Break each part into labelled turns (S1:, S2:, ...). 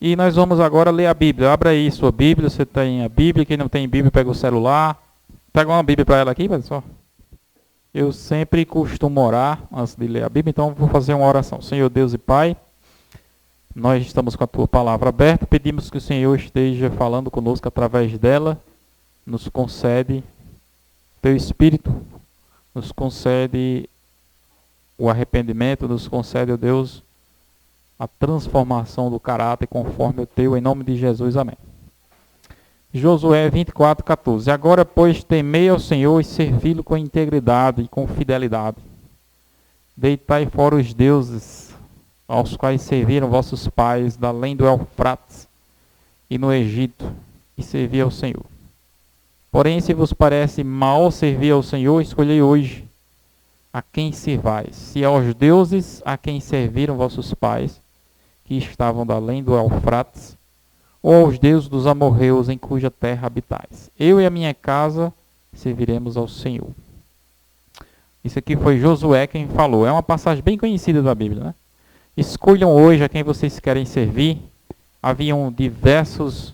S1: E nós vamos agora ler a Bíblia. Abra aí sua Bíblia, você tem a Bíblia. Quem não tem Bíblia, pega o celular. Pega uma Bíblia para ela aqui, pessoal. Eu sempre costumo orar antes de ler a Bíblia, então vou fazer uma oração. Senhor Deus e Pai, nós estamos com a Tua palavra aberta. Pedimos que o Senhor esteja falando conosco através dela. Nos concede Teu Espírito, nos concede o arrependimento, nos concede, ó Deus, a transformação do caráter conforme o Teu, em nome de Jesus, amém. Josué 24:14. Agora, pois, temei ao Senhor e servi-lo com integridade e com fidelidade. Deitai fora os deuses aos quais serviram vossos pais, da além do Eufrates e no Egito, e servi ao Senhor. Porém, se vos parece mal servir ao Senhor, escolhei hoje a quem servais, se aos deuses a quem serviram vossos pais, que estavam da além do Eufrates, ou aos deuses dos amorreus em cuja terra habitais. Eu e a minha casa serviremos ao Senhor. Isso aqui foi Josué quem falou. É uma passagem bem conhecida da Bíblia, né? Escolham hoje a quem vocês querem servir. Haviam diversos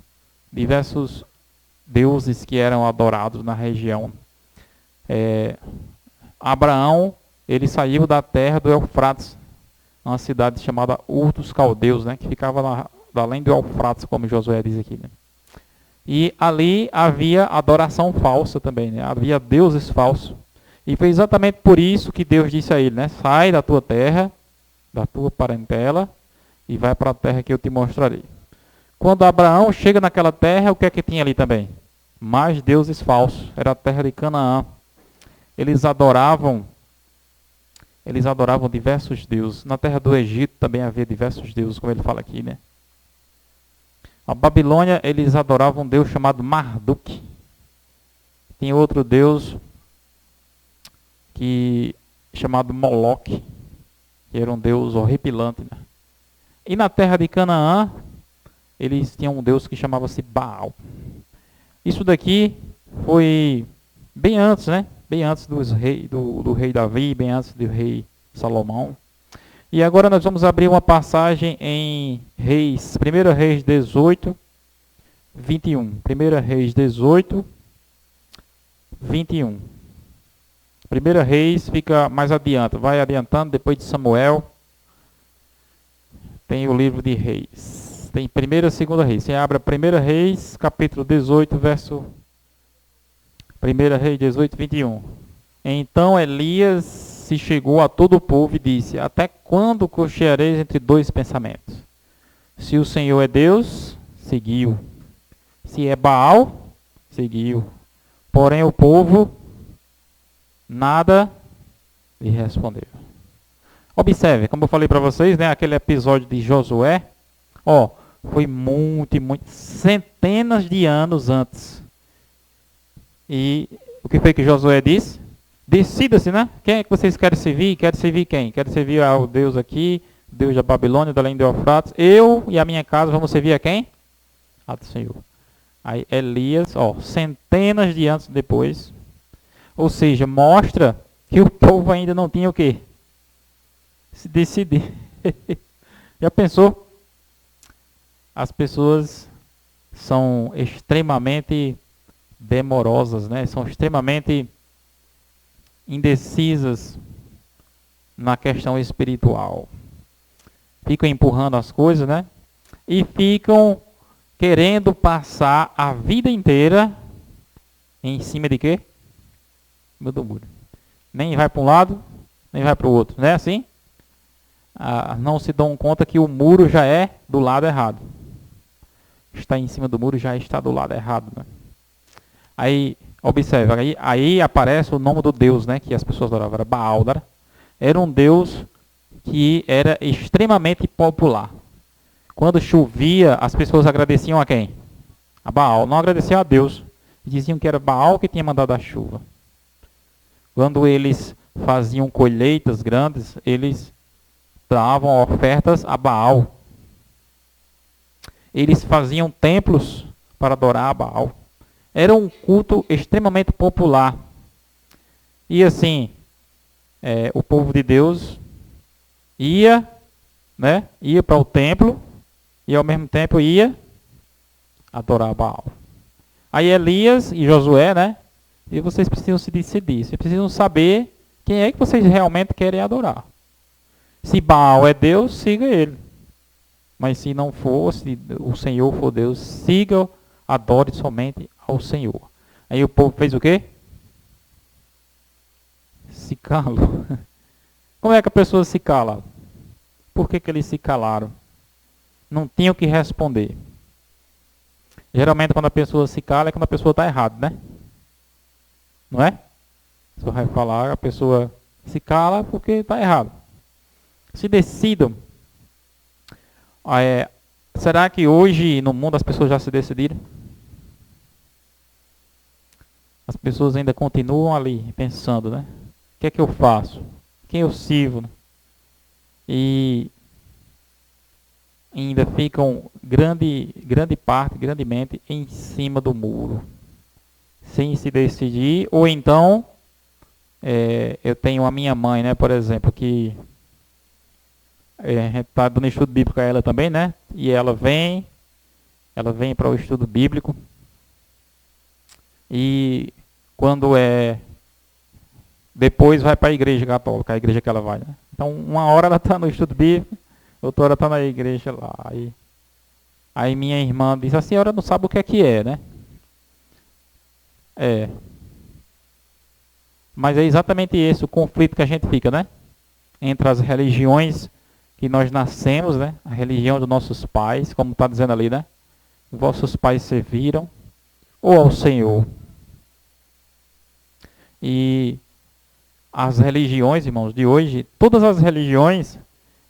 S1: deuses que eram adorados na região. Abraão, ele saiu da terra do Eufrates, uma cidade chamada Ur dos Caldeus, né, que ficava além do Eufrates, como Josué diz aqui. Né? E ali havia adoração falsa também, né? Havia deuses falsos. E foi exatamente por isso que Deus disse a ele, né? Sai da tua terra, da tua parentela, e vai para a terra que eu te mostrarei. Quando Abraão chega naquela terra, o que é que tinha ali também? Mais deuses falsos. Era a terra de Canaã. Eles adoravam diversos deuses. Na terra do Egito também havia diversos deuses, como ele fala aqui, né? A Babilônia, eles adoravam um deus chamado Marduk. Tem outro deus chamado Moloque, que era um deus horripilante, né? E na terra de Canaã, eles tinham um deus que chamava-se Baal. Isso daqui foi bem antes, né? Bem antes do rei Davi, bem antes do rei Salomão. E agora nós vamos abrir uma passagem em Reis, 1 Reis 18, 21. 1 Reis 18, 21. 1 Reis fica mais adiante, vai adiantando, depois de Samuel, tem o livro de Reis. Tem 1 e 2 Reis. Você abre 1 Reis, capítulo 18, verso 1 Reis 18, 21. Então Elias se chegou a todo o povo e disse: até quando cocheareis entre dois pensamentos? Se o Senhor é Deus, seguiu. Se é Baal, seguiu. Porém o povo nada lhe respondeu. Observe, como eu falei para vocês, né, aquele episódio de Josué, foi centenas de anos antes. E o que foi que Josué disse? Decida-se, né? Quem é que vocês querem servir? Querem servir quem? Querem servir ao Deus aqui, Deus da Babilônia, da além do Eufrates. Eu e a minha casa vamos servir a quem? A do Senhor. Aí Elias, centenas de anos depois, ou seja, mostra que o povo ainda não tinha o quê? Se decidir. Já pensou? As pessoas são extremamente demorosas, né? São extremamente indecisas na questão espiritual. Ficam empurrando as coisas, né? E ficam querendo passar a vida inteira em cima de quê? Do muro. Nem vai para um lado, nem vai para o outro. Não é assim? Não se dão conta que o muro já é do lado errado. Está em cima do muro já está do lado errado, né? Aí, observe, aí aparece o nome do Deus, né, que as pessoas adoravam, era Baal. Era um Deus que era extremamente popular. Quando chovia, as pessoas agradeciam a quem? A Baal. Não agradeciam a Deus. Diziam que era Baal que tinha mandado a chuva. Quando eles faziam colheitas grandes, eles davam ofertas a Baal. Eles faziam templos para adorar a Baal. Era um culto extremamente popular. E assim, o povo de Deus ia para o templo e ao mesmo tempo ia adorar Baal. Aí Elias e Josué, né? E vocês precisam se decidir. Vocês precisam saber quem é que vocês realmente querem adorar. Se Baal é Deus, siga ele. Mas se não for, se o Senhor for Deus, siga, adore somente ao Senhor. Aí o povo fez o quê? Se calou. Como é que a pessoa se cala? Por que eles se calaram? Não tinham o que responder. Geralmente quando a pessoa se cala é quando a pessoa está errada, né? Não é? Você vai falar, a pessoa se cala porque está errado. Se decidam. Será que hoje no mundo as pessoas já se decidiram? As pessoas ainda continuam ali pensando, né? O que é que eu faço? Quem eu sirvo? E ainda ficam grandemente em cima do muro, sem se decidir. Ou então, eu tenho a minha mãe, né, por exemplo, que a gente está dando estudo bíblico a ela também, né? E ela vem para o estudo bíblico. E quando depois vai para a igreja católica, a igreja que ela vai, né? Então, uma hora ela está no estudo bíblico, outra hora está na igreja lá. Aí minha irmã diz, a senhora não sabe o que é, né? Mas é exatamente esse o conflito que a gente fica, né? Entre as religiões que nós nascemos, né? A religião dos nossos pais, como está dizendo ali, né? Vossos pais serviram, ou ao Senhor. E as religiões, irmãos, de hoje, todas as religiões,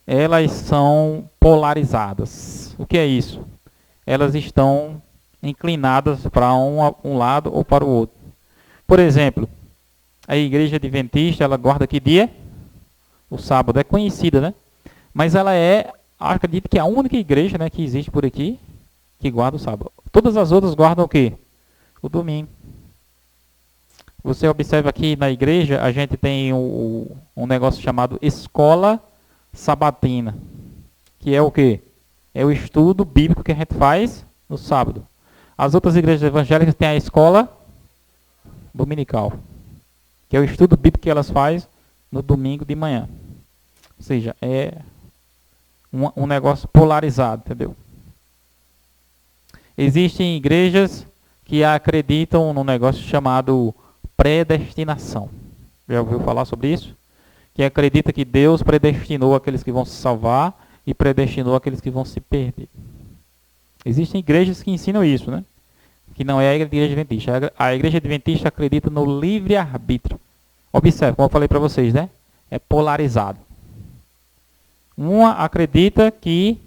S1: elas são polarizadas. O que é isso? Elas estão inclinadas para um lado ou para o outro. Por exemplo, a igreja adventista, ela guarda que dia? O sábado. É conhecida, né? Mas ela acredito que é a única igreja, né, que existe por aqui que guarda o sábado. Todas as outras guardam o quê? O domingo. Você observa aqui na igreja, a gente tem um negócio chamado escola sabatina, que é o quê? É o estudo bíblico que a gente faz no sábado. As outras igrejas evangélicas têm a escola dominical, que é o estudo bíblico que elas fazem no domingo de manhã. Ou seja, é um negócio polarizado, entendeu? Existem igrejas que acreditam num negócio chamado predestinação. Já ouviu falar sobre isso? Que acredita que Deus predestinou aqueles que vão se salvar e predestinou aqueles que vão se perder. Existem igrejas que ensinam isso, né? Que não é a igreja adventista. A igreja adventista acredita no livre-arbítrio. Observe, como eu falei para vocês, né? É polarizado. Uma acredita que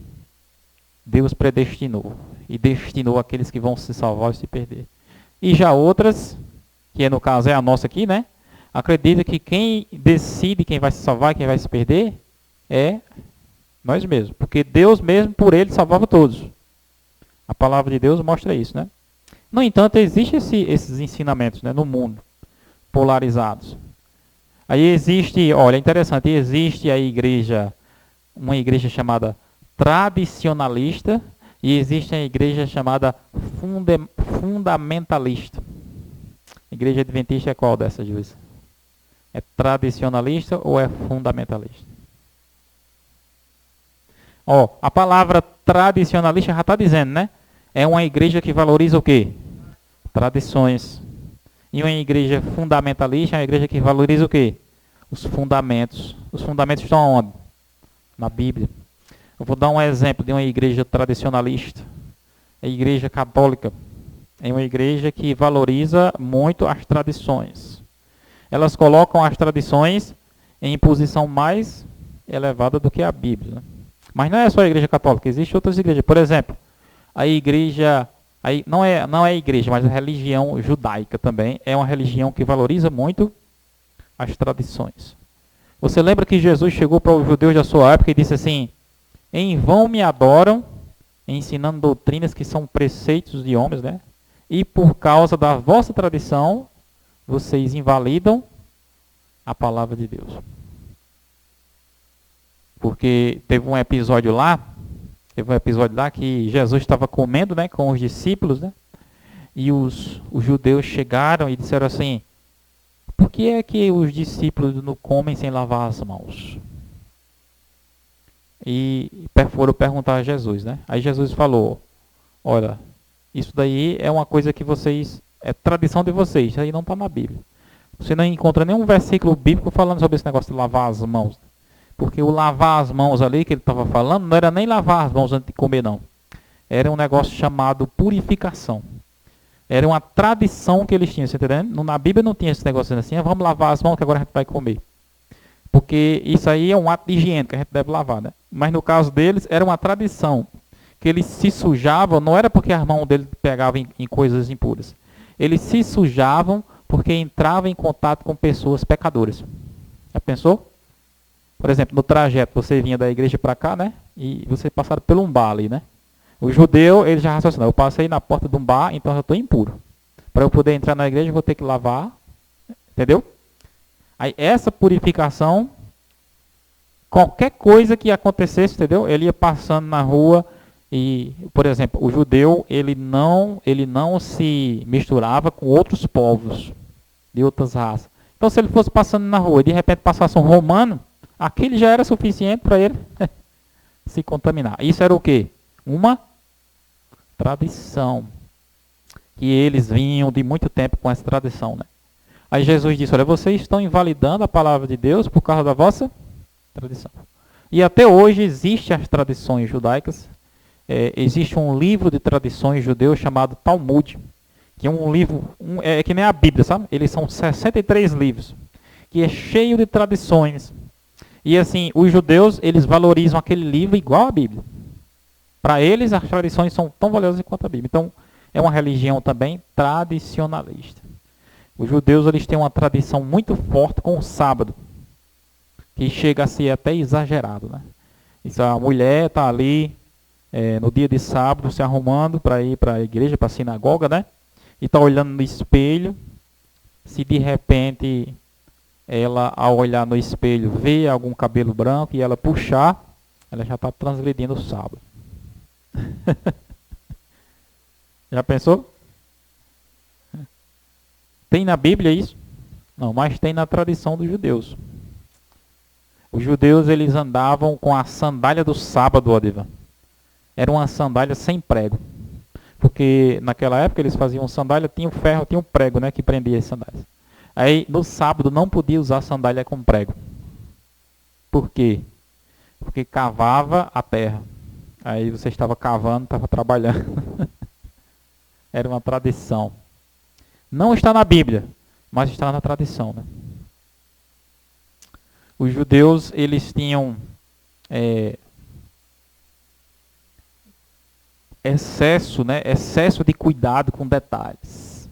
S1: Deus predestinou e destinou aqueles que vão se salvar e se perder. E já outras, que no caso é a nossa aqui, né? Acredita que quem decide quem vai se salvar e quem vai se perder é nós mesmos. Porque Deus mesmo, por ele, salvava todos. A palavra de Deus mostra isso, né? No entanto, existem esses ensinamentos, né, no mundo, polarizados. Aí existe, olha, é interessante, existe uma igreja chamada tradicionalista e existe a igreja chamada fundamentalista. A igreja adventista é qual dessas duas? É tradicionalista ou é fundamentalista? A palavra tradicionalista já está dizendo, né? É uma igreja que valoriza o quê? Tradições. E uma igreja fundamentalista é uma igreja que valoriza o quê? Os fundamentos. Os fundamentos estão onde? Na Bíblia. Eu vou dar um exemplo de uma igreja tradicionalista. A igreja católica. É uma igreja que valoriza muito as tradições. Elas colocam as tradições em posição mais elevada do que a Bíblia, né? Mas não é só a igreja católica, existem outras igrejas. Por exemplo, a igreja, não é a igreja, mas a religião judaica também é uma religião que valoriza muito as tradições. Você lembra que Jesus chegou para os judeus da sua época e disse assim: em vão me adoram, ensinando doutrinas que são preceitos de homens, né? E por causa da vossa tradição, vocês invalidam a palavra de Deus. Porque teve um episódio lá Teve um episódio lá que Jesus estava comendo, né, com os discípulos, né? E os judeus chegaram e disseram assim: por que é que os discípulos não comem sem lavar as mãos? E foram perguntar a Jesus, né? Aí Jesus falou: olha, isso daí é uma coisa que vocês, é tradição de vocês, isso aí não está na Bíblia. Você não encontra nenhum versículo bíblico falando sobre esse negócio de lavar as mãos. Porque o lavar as mãos ali que ele estava falando não era nem lavar as mãos antes de comer, não. Era um negócio chamado purificação. Era uma tradição que eles tinham, você tá entendendo? Na Bíblia não tinha esse negócio assim, vamos lavar as mãos que agora a gente vai comer. Porque isso aí é um ato de higiene que a gente deve lavar, né? Mas no caso deles, era uma tradição. Que eles se sujavam, não era porque as mãos deles pegavam em coisas impuras. Eles se sujavam porque entravam em contato com pessoas pecadoras. Já pensou? Por exemplo, no trajeto, você vinha da igreja para cá, né? E você passava por um bar ali, né? O judeu, ele já raciocinou. Eu passei na porta de um bar, então eu estou impuro. Para eu poder entrar na igreja, eu vou ter que lavar. Entendeu? Aí essa purificação, qualquer coisa que acontecesse, entendeu? Ele ia passando na rua e, por exemplo, o judeu, ele não se misturava com outros povos de outras raças. Então, se ele fosse passando na rua e de repente passasse um romano, aquele já era suficiente para ele se contaminar. Isso era o quê? Uma tradição. Que eles vinham de muito tempo com essa tradição, né? Aí Jesus disse: olha, vocês estão invalidando a palavra de Deus por causa da vossa tradição. E até hoje existem as tradições judaicas. Existe um livro de tradições judeus chamado Talmud, que é um livro, é que nem a Bíblia, sabe? Eles são 63 livros, que é cheio de tradições. E assim, os judeus, eles valorizam aquele livro igual a Bíblia. Para eles, as tradições são tão valiosas quanto a Bíblia. Então, é uma religião também tradicionalista. Os judeus, eles têm uma tradição muito forte com o sábado, que chega a ser até exagerado, né? Isso, a mulher está ali no dia de sábado se arrumando para ir para a igreja, para a sinagoga, né? E está olhando no espelho. Se de repente ela, ao olhar no espelho, vê algum cabelo branco e ela puxar, ela já está transgredindo o sábado. Já pensou? Tem na Bíblia isso? Não, mas tem na tradição dos judeus. Os judeus, eles andavam com a sandália do sábado, Odivan. Era uma sandália sem prego. Porque naquela época eles faziam sandália, tinha um ferro, tinha um prego, né, que prendia as sandálias. Aí no sábado não podia usar sandália com prego. Por quê? Porque cavava a terra. Aí você estava cavando, estava trabalhando. Era uma tradição. Não está na Bíblia, mas está na tradição, né? Os judeus, eles tinham excesso de cuidado com detalhes.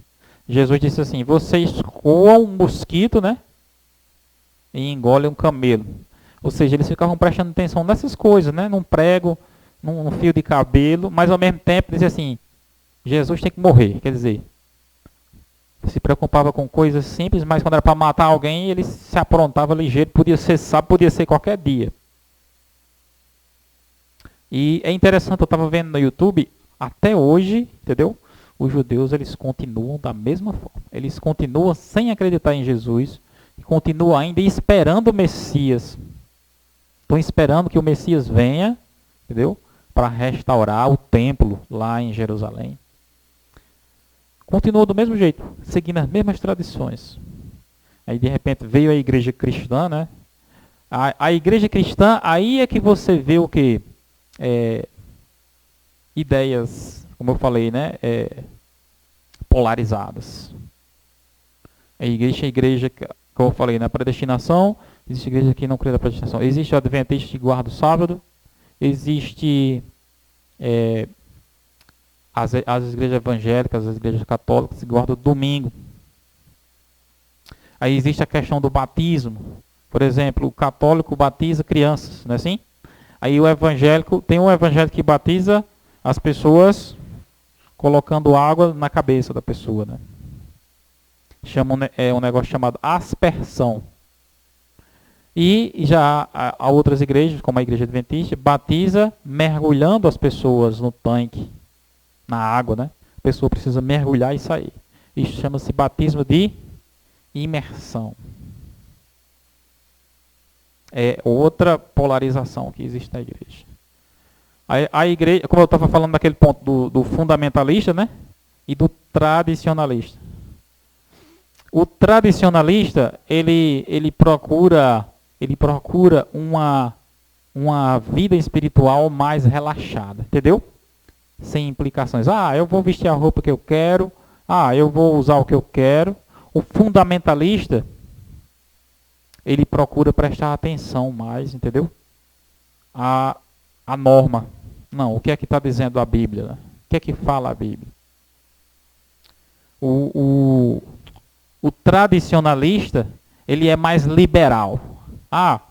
S1: Jesus disse assim: vocês coam um mosquito, né? E engolem um camelo. Ou seja, eles ficavam prestando atenção nessas coisas, né? Num prego, num fio de cabelo, mas ao mesmo tempo dizia assim: Jesus tem que morrer. Quer dizer, se preocupava com coisas simples, mas quando era para matar alguém, ele se aprontava ligeiro, podia ser sábado, podia ser qualquer dia. E é interessante, eu estava vendo no YouTube, até hoje, entendeu? Os judeus, eles continuam da mesma forma. Eles continuam sem acreditar em Jesus, e continuam ainda esperando o Messias. Estão esperando que o Messias venha, entendeu? Para restaurar o templo lá em Jerusalém. Continuou do mesmo jeito, seguindo as mesmas tradições. Aí de repente veio a igreja cristã, né? A igreja cristã, aí é que você vê o que? Ideias, como eu falei, né? Polarizadas. A igreja, como eu falei, na predestinação, existe igreja que não crê na predestinação. Existe o adventista que guarda o sábado, existe as igrejas evangélicas, as igrejas católicas que guardam o domingo. Aí existe a questão do batismo. Por exemplo, o católico batiza crianças, não é assim? Aí o evangélico, tem um evangélico que batiza as pessoas colocando água na cabeça da pessoa, né? Um negócio chamado aspersão. E já há outras igrejas, como a igreja adventista, batiza mergulhando as pessoas no tanque, na água, né? A pessoa precisa mergulhar e sair. Isso chama-se batismo de imersão. É outra polarização que existe na igreja. A igreja, como eu estava falando daquele ponto do fundamentalista, né? E do tradicionalista. O tradicionalista, ele procura uma vida espiritual mais relaxada, entendeu? Sem implicações. Ah, eu vou vestir a roupa que eu quero. Ah, eu vou usar o que eu quero. O fundamentalista, ele procura prestar atenção mais, entendeu? A norma. Não, o que é que está dizendo a Bíblia? Né? O que é que fala a Bíblia? O tradicionalista, ele é mais liberal. Ah,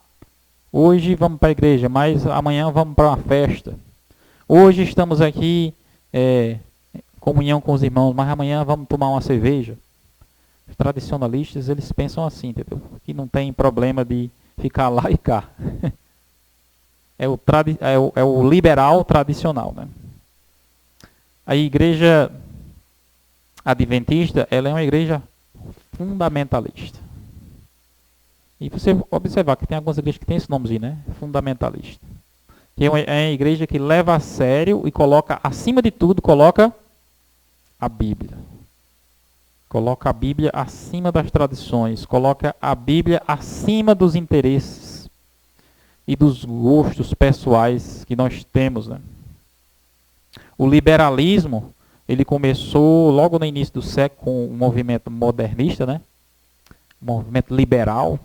S1: hoje vamos para a igreja, mas amanhã vamos para uma festa. Hoje estamos aqui, comunhão com os irmãos, mas amanhã vamos tomar uma cerveja. Os tradicionalistas, eles pensam assim, entendeu? Que não tem problema de ficar lá e cá. É o liberal tradicional, né? A igreja adventista, ela é uma igreja fundamentalista. E você observar que tem algumas igrejas que tem esse nomezinho, né? Fundamentalista. Que é uma igreja que leva a sério e coloca, acima de tudo, coloca a Bíblia. Coloca a Bíblia acima das tradições. Coloca a Bíblia acima dos interesses e dos gostos pessoais que nós temos, né? O liberalismo, ele começou logo no início do século com o movimento modernista, né? O movimento liberal,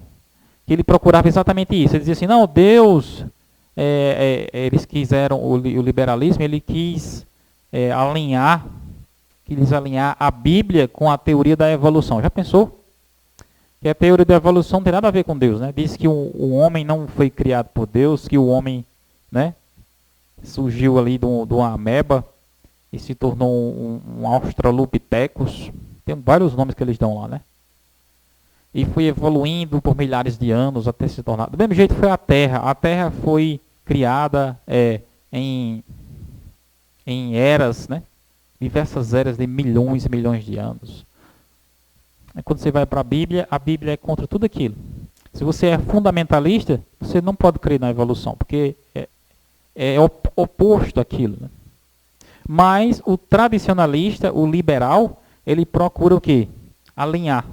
S1: que ele procurava exatamente isso. Ele dizia assim, não, Deus, eles quiseram, o liberalismo, ele quis alinhar a Bíblia com a teoria da evolução. Já pensou? Que a teoria da evolução não tem nada a ver com Deus, né? Diz que o homem não foi criado por Deus, que o homem, né, surgiu ali de uma ameba e se tornou um Australopithecus. Tem vários nomes que eles dão lá, né? E foi evoluindo por milhares de anos até se tornar... Do mesmo jeito foi a Terra. A Terra foi criada em eras, né? Diversas eras de milhões e milhões de anos. Quando você vai para a Bíblia é contra tudo aquilo. Se você é fundamentalista, você não pode crer na evolução, porque é oposto àquilo. Né? Mas o tradicionalista, o liberal, ele procura o quê? Alinhar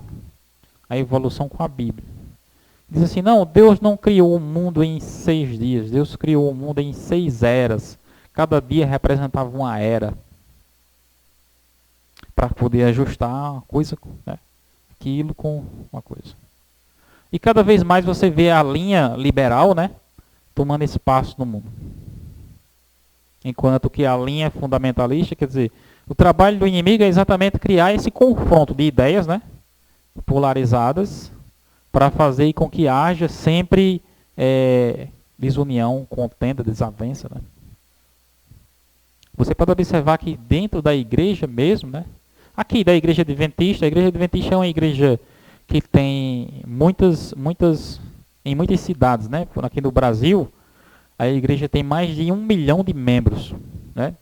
S1: a evolução com a Bíblia. Diz assim, não, Deus não criou o mundo em 6 dias, Deus criou o mundo em 6 eras. Cada dia representava uma era. Para poder ajustar uma coisa, né? Aquilo com uma coisa. E cada vez mais você vê a linha liberal, né, tomando espaço no mundo. Enquanto que a linha fundamentalista, quer dizer, o trabalho do inimigo é exatamente criar esse confronto de ideias, né, polarizadas, para fazer com que haja sempre desunião, contenda, desavença. Né. Você pode observar que dentro da igreja mesmo, né, aqui da igreja adventista, a igreja adventista é uma igreja que tem em muitas cidades, né? Aqui no Brasil, a igreja tem mais de 1 milhão de membros, né?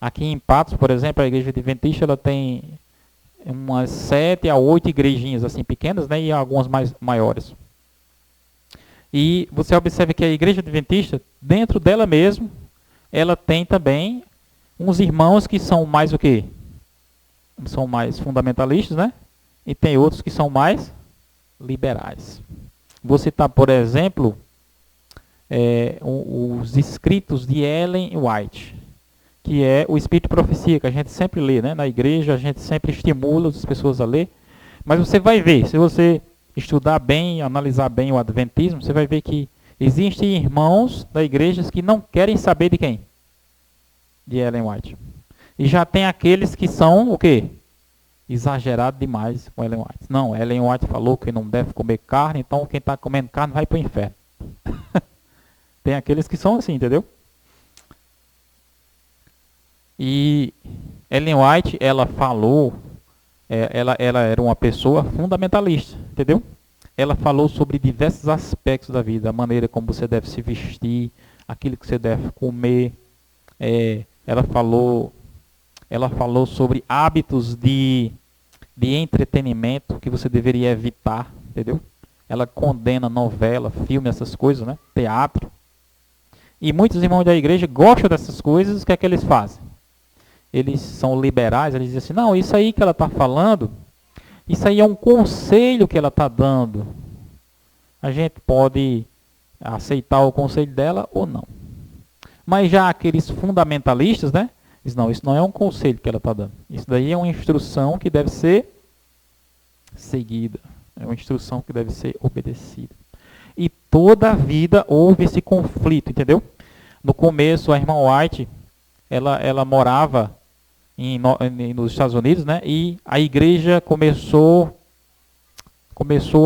S1: Aqui em Patos, por exemplo, a igreja adventista ela tem umas 7 a 8 igrejinhas assim pequenas, né? E algumas mais maiores. E você observa que a igreja adventista, dentro dela mesmo, ela tem também uns irmãos que são mais o quê? São mais fundamentalistas, né? E tem outros que são mais liberais. Vou citar, por exemplo, os escritos de Ellen White, que é o Espírito de Profecia, que a gente sempre lê, né? Na igreja, a gente sempre estimula as pessoas a ler. Mas você vai ver, se você estudar bem, analisar bem o Adventismo, você vai ver que existem irmãos da igreja que não querem saber de quem? De Ellen White. E já tem aqueles que são o quê? Exagerado demais com Ellen White. Não, Ellen White falou que não deve comer carne, então quem está comendo carne vai para o inferno. Tem aqueles que são assim, entendeu? E Ellen White, ela falou, ela era uma pessoa fundamentalista, entendeu? ela falou sobre diversos aspectos da vida, a maneira como você deve se vestir, aquilo que você deve comer. Ela falou sobre hábitos de entretenimento que você deveria evitar, entendeu? Ela condena novela, filme, essas coisas, né? Teatro. E muitos irmãos da igreja gostam dessas coisas, o que é que eles fazem? Eles são liberais, eles dizem assim, não, isso aí que ela está falando, isso aí é um conselho que ela está dando. A gente pode aceitar o conselho dela ou não. Mas já aqueles fundamentalistas, né? Dizem, não, isso não é um conselho que ela está dando. Isso daí é uma instrução que deve ser seguida. É uma instrução que deve ser obedecida. E toda a vida houve esse conflito, entendeu? No começo, a irmã White, ela morava nos Estados Unidos, né? E a igreja começou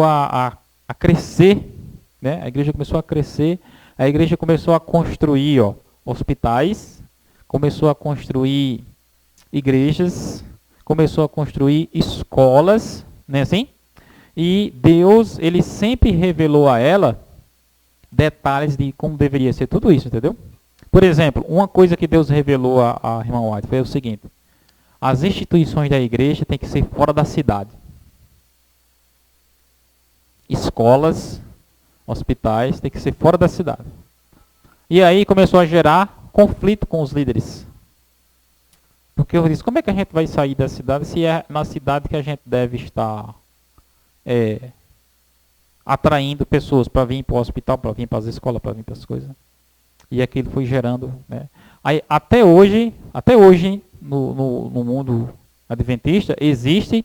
S1: a crescer, né? A igreja começou a crescer, a igreja começou a construir hospitais, começou a construir igrejas, começou a construir escolas, né, assim? E Deus, ele sempre revelou a ela detalhes de como deveria ser tudo isso, entendeu? Por exemplo, uma coisa que Deus revelou a irmã White foi o seguinte: as instituições da igreja têm que ser fora da cidade. Escolas, hospitais, têm que ser fora da cidade. E aí começou a gerar conflito com os líderes. Porque eu disse, como é que a gente vai sair da cidade se é na cidade que a gente deve estar atraindo pessoas para vir para o hospital, para vir para as escolas, para vir para as coisas. E aquilo foi gerando. Né? Aí, até hoje no mundo adventista, existem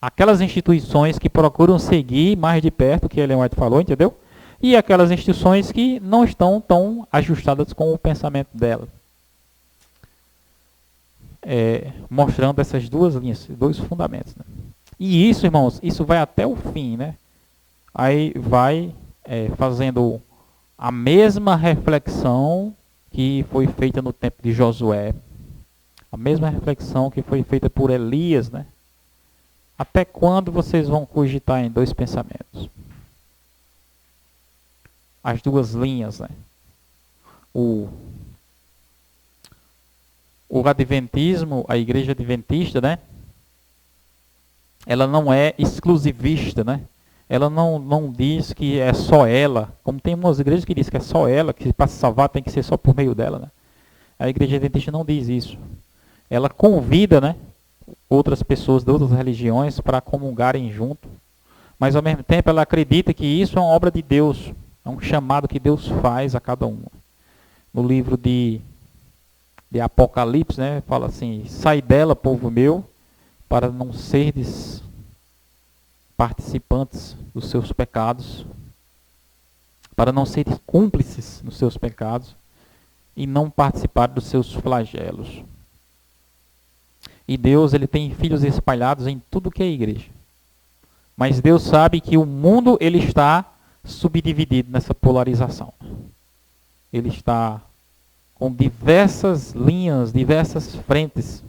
S1: aquelas instituições que procuram seguir mais de perto o que Ellen White falou, entendeu? E aquelas instituições que não estão tão ajustadas com o pensamento dela. Mostrando essas duas linhas, dois fundamentos. Né? E isso, irmãos, isso vai até o fim, né? Aí vai fazendo a mesma reflexão que foi feita no tempo de Josué. A mesma reflexão que foi feita por Elias, né? Até quando vocês vão cogitar em dois pensamentos? As duas linhas, né? O adventismo, a igreja adventista, né? Ela não é exclusivista, né? Ela não diz que é só ela, como tem umas igrejas que diz que é só ela, que para se salvar tem que ser só por meio dela, né? A igreja adventista não diz isso. Ela convida, né, outras pessoas de outras religiões para comungarem junto, mas ao mesmo tempo ela acredita que isso é uma obra de Deus, é um chamado que Deus faz a cada um. No livro de Apocalipse, né, fala assim, sai dela, povo meu, para não serdes participantes dos seus pecados, para não serem cúmplices nos seus pecados e não participar dos seus flagelos. E Deus, ele tem filhos espalhados em tudo que é igreja. Mas Deus sabe que o mundo, ele está subdividido nessa polarização. Ele está com diversas linhas, diversas frentes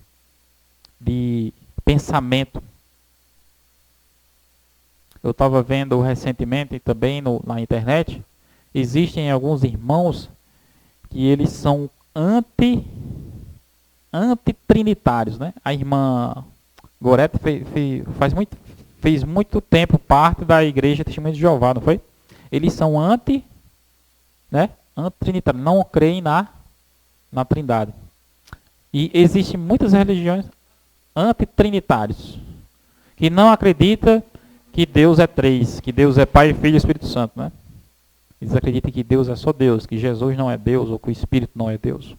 S1: de pensamento. Eu estava vendo recentemente também na internet, existem alguns irmãos que eles são antitrinitários, né? A irmã Gorete fez muito tempo parte da igreja Testemunho de Jeová, não foi? Eles são antitrinitários, não creem na Trindade. E existem muitas religiões antitrinitários, que não acreditam que Deus é três, que Deus é Pai, Filho e Espírito Santo, né? Eles acreditam que Deus é só Deus, que Jesus não é Deus, ou que o Espírito não é Deus.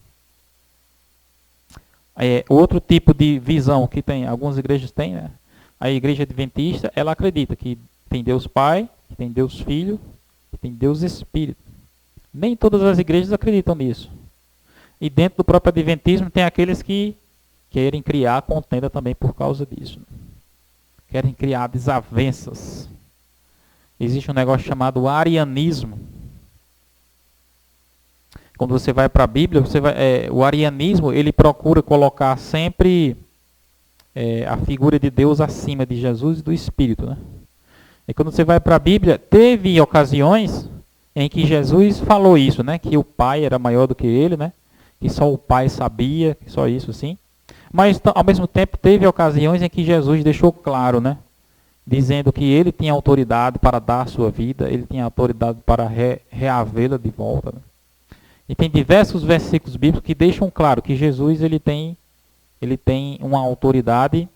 S1: Outro tipo de visão que tem, algumas igrejas têm, né? A igreja adventista, ela acredita que tem Deus Pai, que tem Deus Filho, que tem Deus Espírito. Nem todas as igrejas acreditam nisso. E dentro do próprio adventismo tem aqueles que querem criar contenda também por causa disso. Querem criar desavenças. Existe um negócio chamado arianismo. Quando você vai para a Bíblia, o arianismo, ele procura colocar sempre a figura de Deus acima de Jesus e do Espírito, né? E quando você vai para a Bíblia, teve ocasiões em que Jesus falou isso, né? Que o Pai era maior do que ele, né? Que só o Pai sabia, que só isso, sim. Mas, ao mesmo tempo, teve ocasiões em que Jesus deixou claro, né? Dizendo que ele tinha autoridade para dar a sua vida, ele tinha autoridade para reavê-la de volta. Né? E tem diversos versículos bíblicos que deixam claro que Jesus ele tem uma autoridade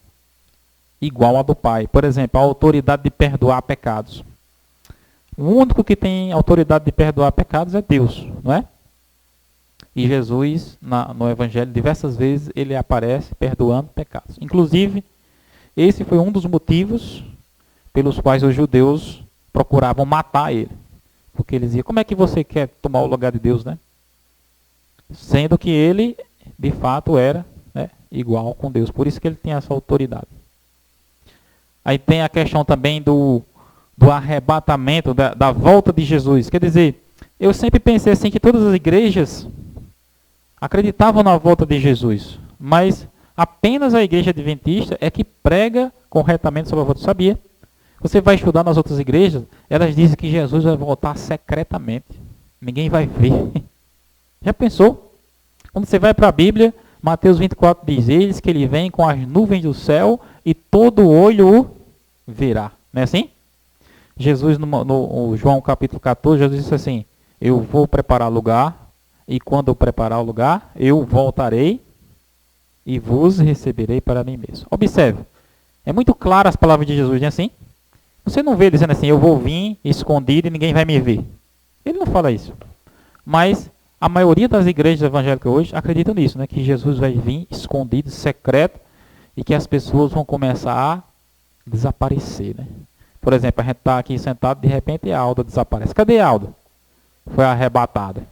S1: igual à do Pai. Por exemplo, a autoridade de perdoar pecados. O único que tem autoridade de perdoar pecados é Deus, não é? E Jesus, no Evangelho, diversas vezes, ele aparece perdoando pecados. Inclusive, esse foi um dos motivos pelos quais os judeus procuravam matar ele. Porque eles diziam, como é que você quer tomar o lugar de Deus, né? Sendo que ele, de fato, era, né, igual com Deus. Por isso que ele tem essa autoridade. Aí tem a questão também do arrebatamento, da volta de Jesus. Quer dizer, eu sempre pensei assim que todas as igrejas acreditavam na volta de Jesus. Mas apenas a igreja adventista é que prega corretamente sobre a volta. Sabia? Você vai estudar nas outras igrejas, elas dizem que Jesus vai voltar secretamente. Ninguém vai ver. Já pensou? Quando você vai para a Bíblia, Mateus 24 diz, eles que ele vem com as nuvens do céu e todo olho o verá. Não é assim? Jesus, no João capítulo 14, Jesus disse assim, eu vou preparar lugar, e quando eu preparar o lugar, eu voltarei e vos receberei para mim mesmo. Observe, é muito claro as palavras de Jesus, não é assim? Você não vê dizendo assim, eu vou vir escondido e ninguém vai me ver. Ele não fala isso. Mas a maioria das igrejas evangélicas hoje acreditam nisso, né? Que Jesus vai vir escondido, secreto, e que as pessoas vão começar a desaparecer, né? Por exemplo, a gente está aqui sentado, de repente a Alda desaparece. Cadê a Alda? Foi arrebatada.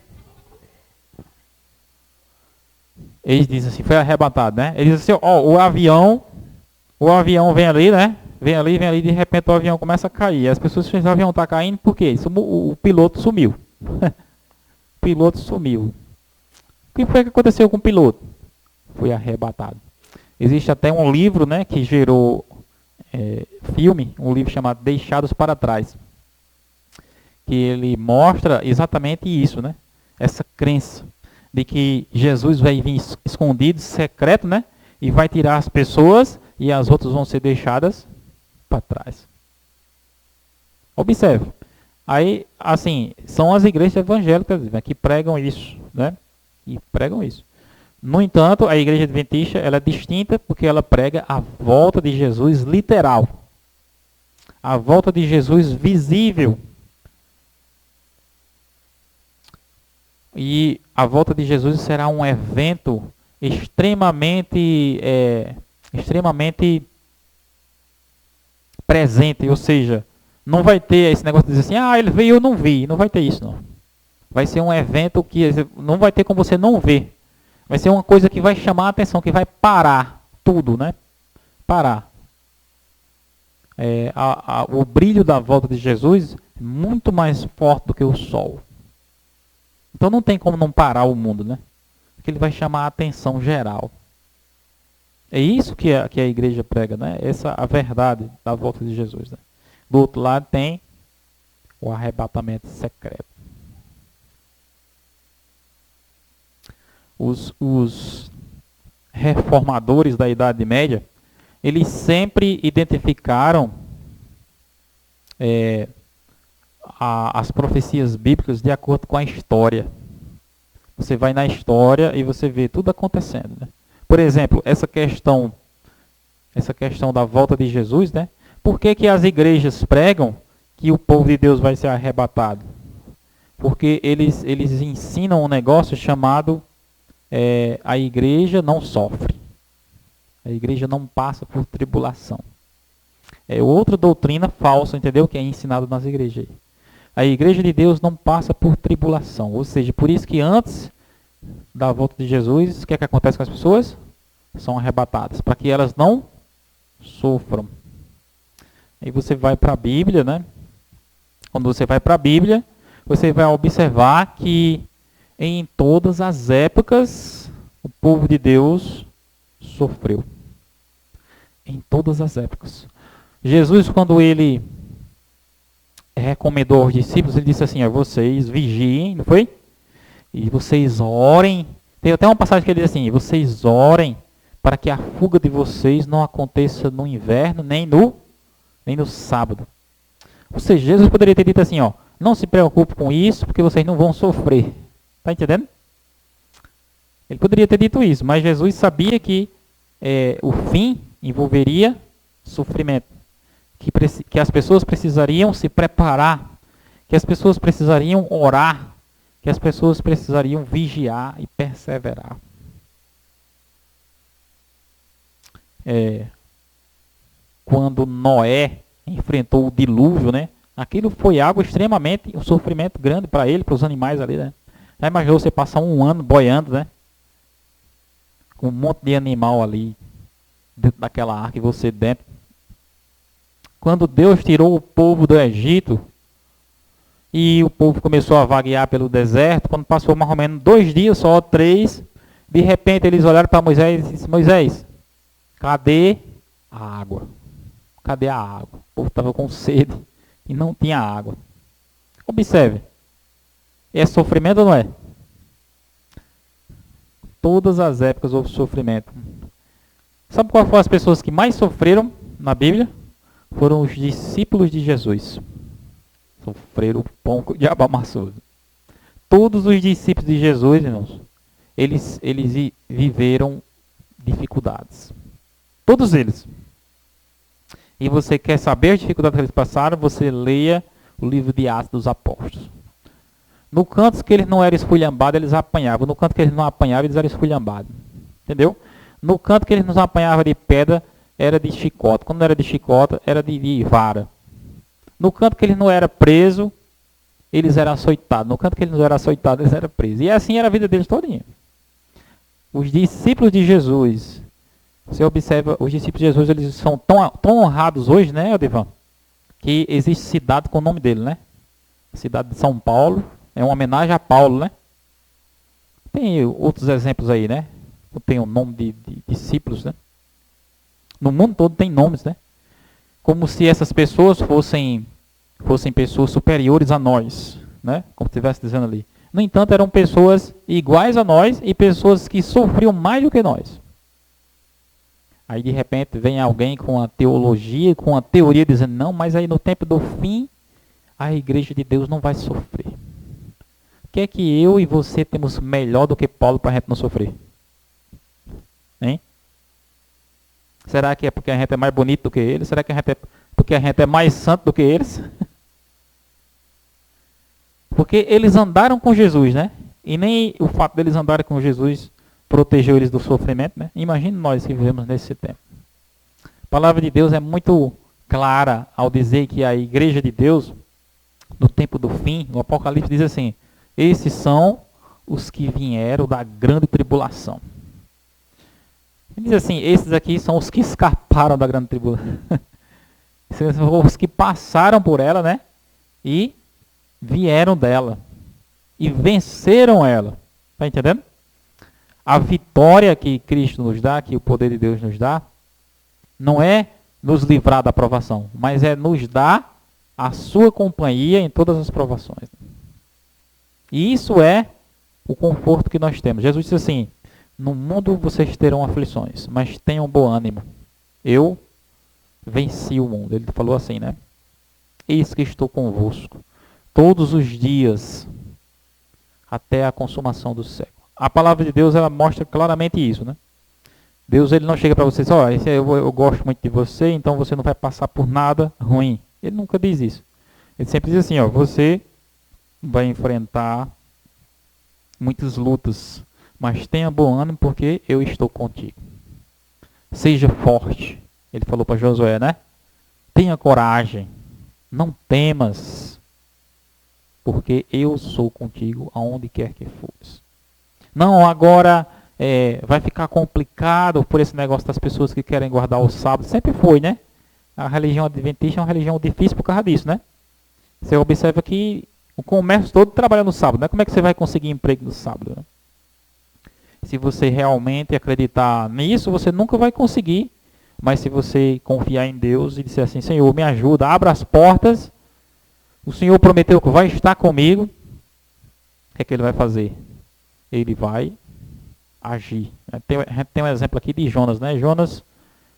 S1: Eles dizem assim, foi arrebatado, né? Eles dizem assim, ó, o avião vem ali, né? Vem ali, de repente o avião começa a cair. As pessoas pensam que o avião está caindo, por quê? O piloto sumiu. O piloto sumiu. O que foi que aconteceu com o piloto? Foi arrebatado. Existe até um livro, né, que gerou filme, um livro chamado Deixados para Trás. Que ele mostra exatamente isso, né? Essa crença de que Jesus vai vir escondido, secreto, né? E vai tirar as pessoas e as outras vão ser deixadas para trás. Observe. Aí, assim, são as igrejas evangélicas, né, que pregam isso, né? E pregam isso. No entanto, a igreja adventista, ela é distinta porque ela prega a volta de Jesus literal. A volta de Jesus visível. E a volta de Jesus será um evento extremamente presente, ou seja, não vai ter esse negócio de dizer assim, ele veio e eu não vi, não vai ter isso não. Vai ser um evento que não vai ter como você não ver. Vai ser uma coisa que vai chamar a atenção, que vai parar tudo, né? Parar. O brilho da volta de Jesus é muito mais forte do que o sol. Então não tem como não parar o mundo, né? Porque ele vai chamar a atenção geral. É isso que a igreja prega, né? Essa a verdade da volta de Jesus. Né? Do outro lado tem o arrebatamento secreto. Os reformadores da Idade Média, eles sempre identificaram as profecias bíblicas de acordo com a história. Você vai na história e você vê tudo acontecendo. Né? Por exemplo, essa questão da volta de Jesus, né? Por que as igrejas pregam que o povo de Deus vai ser arrebatado? Porque eles ensinam um negócio chamado a igreja não sofre. A igreja não passa por tribulação. É outra doutrina falsa, entendeu? Que é ensinada nas igrejas. A igreja de Deus não passa por tribulação. Ou seja, por isso que antes da volta de Jesus, o que é que acontece com as pessoas? São arrebatadas, para que elas não sofram. Aí você vai para a Bíblia, né? Quando você vai para a Bíblia, você vai observar que em todas as épocas o povo de Deus sofreu. Em todas as épocas. Jesus, quando ele recomendou aos discípulos, ele disse assim, ó, vocês vigiem, não foi? E vocês orem. Tem até uma passagem que ele diz assim, vocês orem para que a fuga de vocês não aconteça no inverno, nem no sábado. Ou seja, Jesus poderia ter dito assim, ó, não se preocupe com isso, porque vocês não vão sofrer. Está entendendo? Ele poderia ter dito isso, mas Jesus sabia que o fim envolveria sofrimento. Que as pessoas precisariam se preparar, que as pessoas precisariam orar, que as pessoas precisariam vigiar e perseverar. Quando Noé enfrentou o dilúvio, né? Aquilo foi algo extremamente, um sofrimento grande para ele, para os animais ali, né? Já imaginou você passar um ano boiando, né? Com um monte de animal ali dentro daquela arca e você dentro. Quando Deus tirou o povo do Egito e o povo começou a vaguear pelo deserto, quando passou mais ou menos 2 dias, só 3, de repente eles olharam para Moisés e disseram, Moisés, cadê a água? Cadê a água? O povo estava com sede e não tinha água. Observe, é sofrimento ou não é? Todas as épocas houve sofrimento. Sabe qual foram as pessoas que mais sofreram na Bíblia? Foram os discípulos de Jesus. Sofreram o pão que o diabo amassou. Todos os discípulos de Jesus, irmãos, eles viveram dificuldades. Todos eles. E você quer saber as dificuldades que eles passaram, você leia o livro de Atos dos Apóstolos. No canto que eles não eram esculhambados, eles apanhavam. No canto que eles não apanhavam, eles eram esculhambados. Entendeu? No canto que eles não apanhavam de pedra, era de chicote. Quando não era de chicote, era de vara. No canto que eles não eram presos, eles eram açoitados. No canto que eles não eram açoitados, eles eram presos. E assim era a vida deles todinha. Os discípulos de Jesus, você observa, os discípulos de Jesus, eles são tão honrados hoje, né, Odivan? Que existe cidade com o nome dele, né? A cidade de São Paulo, é uma homenagem a Paulo, né? Tem outros exemplos aí, né? Tem o nome de discípulos, né? No mundo todo tem nomes, né? Como se essas pessoas fossem pessoas superiores a nós, né? Como estivesse dizendo ali. No entanto, eram pessoas iguais a nós e pessoas que sofriam mais do que nós. Aí, de repente, vem alguém com a teologia, com a teoria, dizendo, não, mas aí no tempo do fim, a igreja de Deus não vai sofrer. O que é que eu e você temos melhor do que Paulo para a gente não sofrer? Hein? Será que é porque a gente é mais bonito do que eles? Será que é porque a gente é mais santo do que eles? Porque eles andaram com Jesus, né? E nem o fato deles andarem com Jesus protegeu eles do sofrimento, né? Imagine nós que vivemos nesse tempo. A palavra de Deus é muito clara ao dizer que a igreja de Deus, no tempo do fim, no Apocalipse diz assim, esses são os que vieram da grande tribulação. Ele diz assim, esses aqui são os que escaparam da grande tribulação. São os que passaram por ela, né? E vieram dela. E venceram ela. Está entendendo? A vitória que Cristo nos dá, que o poder de Deus nos dá, não é nos livrar da provação, mas é nos dar a sua companhia em todas as provações. E isso é o conforto que nós temos. Jesus disse assim, no mundo vocês terão aflições, mas tenham bom ânimo. Eu venci o mundo. Ele falou assim, né? Eis que estou convosco todos os dias até a consumação do século. A palavra de Deus, ela mostra claramente isso, né? Deus, ele não chega para você e diz, ó, eu gosto muito de você, então você não vai passar por nada ruim. Ele nunca diz isso. Ele sempre diz assim, ó, você vai enfrentar muitas lutas, mas tenha bom ânimo porque eu estou contigo. Seja forte. Ele falou para Josué, né? Tenha coragem. Não temas, porque eu sou contigo aonde quer que fores. Não, agora vai ficar complicado por esse negócio das pessoas que querem guardar o sábado. Sempre foi, né? A religião adventista é uma religião difícil por causa disso, né? Você observa que o comércio todo trabalha no sábado, né? Como é que você vai conseguir emprego no sábado? Né? Se você realmente acreditar nisso, você nunca vai conseguir. Mas se você confiar em Deus e disser assim, Senhor, me ajuda, abra as portas, O Senhor prometeu que vai estar comigo. O que é que ele vai fazer? Ele vai agir. A gente tem um exemplo aqui de Jonas, né? Jonas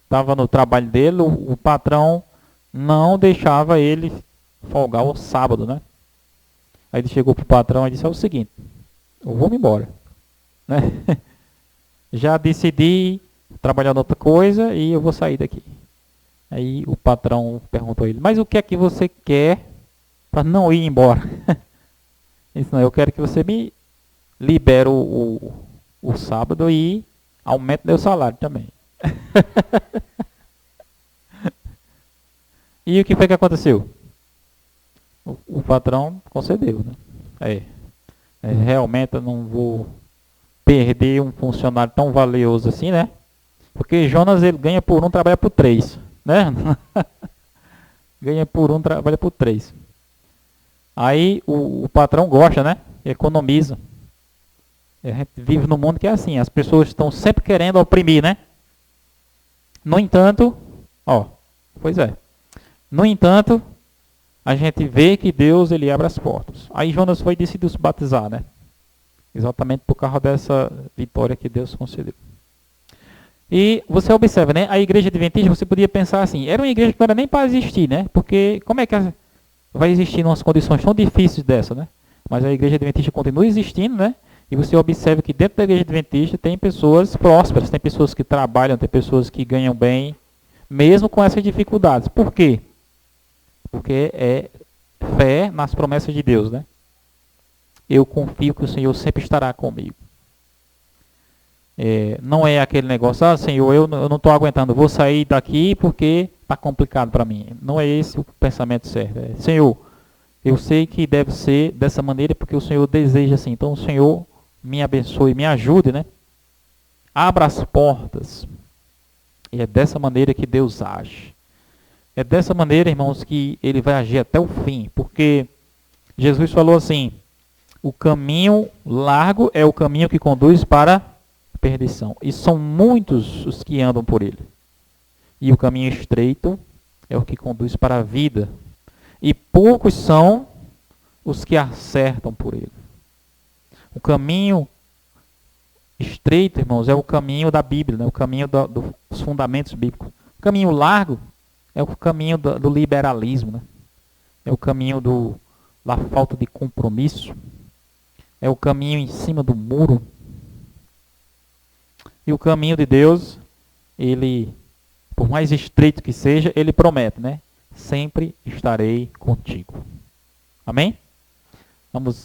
S1: estava no trabalho dele, o patrão não deixava ele folgar o sábado, né? Aí ele chegou pro patrão e disse: é o seguinte, eu vou me embora, né? Já decidi trabalhar em outra coisa e eu vou sair daqui. Aí o patrão perguntou a ele: mas o que é que você quer para não ir embora? Ele disse: não, eu quero que você me libere o sábado e aumente meu salário também. E o que foi que aconteceu? O patrão concedeu, né? Realmente eu não vou perder um funcionário tão valioso assim, né? Porque Jonas, ele ganha por um, trabalha por 3, né? Ganha por um, trabalha por 3. Aí o patrão gosta, né? Economiza. A gente vive num mundo que é assim, as pessoas estão sempre querendo oprimir, né? No entanto, no entanto, a gente vê que Deus, ele abre as portas. Aí Jonas foi e decidiu se batizar, né? Exatamente por causa dessa vitória que Deus concedeu. E você observa, né? A igreja adventista, você podia pensar assim, era uma igreja que não era nem para existir, né? Porque como é que vai existir em umas condições tão difíceis dessa, né? Mas a igreja adventista continua existindo, né? E você observa que dentro da igreja adventista tem pessoas prósperas, tem pessoas que trabalham, tem pessoas que ganham bem, mesmo com essas dificuldades. Por quê? Porque é fé nas promessas de Deus, né? Eu confio que o Senhor sempre estará comigo. Não é aquele negócio, Senhor, eu não estou aguentando, vou sair daqui porque está complicado para mim. Não é esse o pensamento certo. Senhor, eu sei que deve ser dessa maneira porque o Senhor deseja assim. Então o Senhor me abençoe, me ajude, né? Abra as portas. E é dessa maneira que Deus age. É dessa maneira, irmãos, que ele vai agir até o fim. Porque Jesus falou assim, o caminho largo é o caminho que conduz para a perdição. E são muitos os que andam por ele. E o caminho estreito é o que conduz para a vida. E poucos são os que acertam por ele. O caminho estreito, irmãos, é o caminho da Bíblia, né? O caminho dos fundamentos bíblicos. O caminho largo é o caminho do liberalismo, né? É o caminho da falta de compromisso. É o caminho em cima do muro. E o caminho de Deus, ele, por mais estreito que seja, ele promete, né? Sempre estarei contigo. Amém? Vamos